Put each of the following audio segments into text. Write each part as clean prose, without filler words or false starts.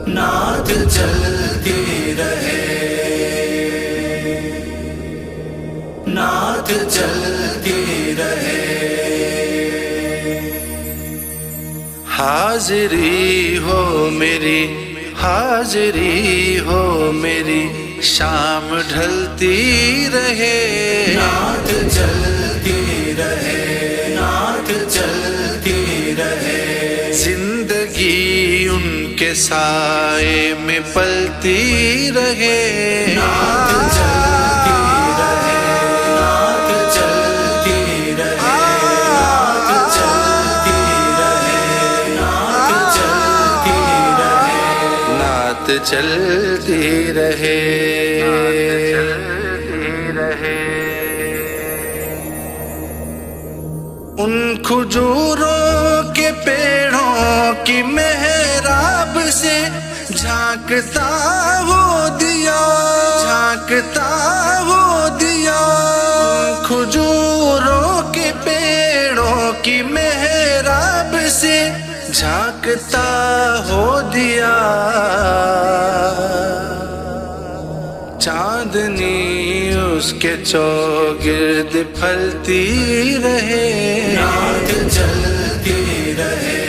نعت چلتی رہے، نعت چلتی رہے، حاضری ہو میری، حاضری ہو میری، شام ڈھلتی رہے، نعت چلتی رہے، نعت چلتی رہے، زندگی ان کے سائے میں پلتی رہے، نعت چلتی رہے، نعت چلتی رہے، نعت چلتی رہے، نعت چلتی رہے، نعت چلتی رہے، ان کھجوروں کے پیڑوں کی محراب سے جھانکتا ہو دیا، جھانکتا ہو دیا، ان کھجوروں کے پیڑوں کی محراب سے جھانکتا ہو دیا، چاندنی اس کے چوگرد پھلتی رہے، نعت چلتی رہے،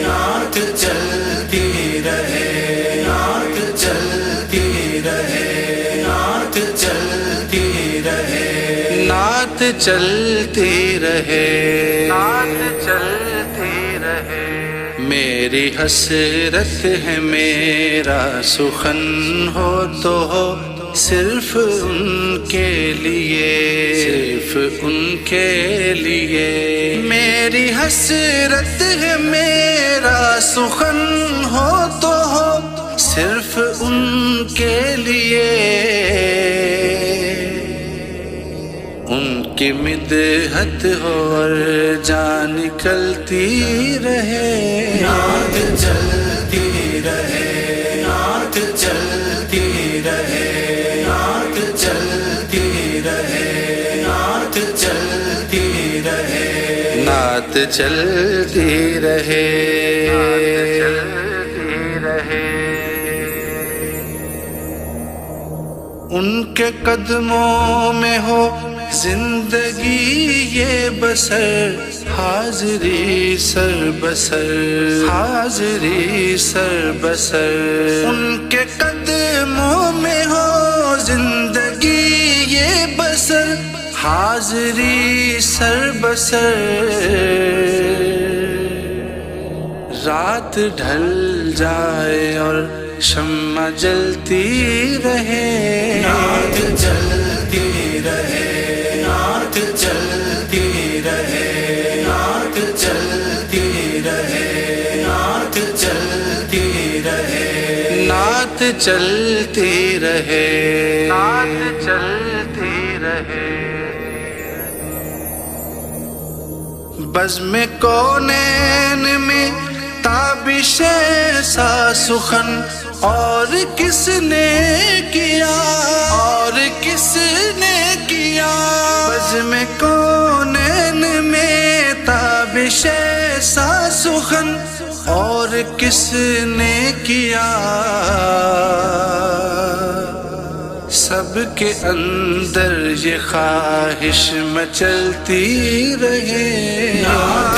نعت چلتی رہے، نعت چلتی رہے، نعت چلتی رہے، نعت چلتی رہے، نعت چلتی رہے، میری حسرت ہے میرا سخن ہو تو ہو صرف ان کے لیے، صرف ان کے لیے، میری حسرت ہے میرا سخن ہو تو ہو صرف ان کے لیے، ان کی مدحت ہو اور جان نکلتی رہے، نعت چلتی رہے، نعت چلتی رہے، نعت چلتی رہے، نعت چلتی رہے، نعت چلتی رہے، ان کے قدموں میں ہو زندگی یہ بسر، حاضری سر بسر، حاضری سر بسر، ان کے قدموں میں ہو زندگی یہ بسر، حاضری سر بسر، رات ڈھل جائے اور شمع جلتی رہے، نعت چلتی رہے، نعت چلتی رہے، نعت چلتی رہے، نعت چلتی رہے، نعت چلتی رہے، نعت چلتی رہے، بزم کونین میں تابش ایسا سخن اور کس نے کیا، اور کس نے کیا، بزم کونین میں تابش ایسا سخن اور کس نے کیا، سب کے اندر یہ خواہش مچلتی رہے، نعت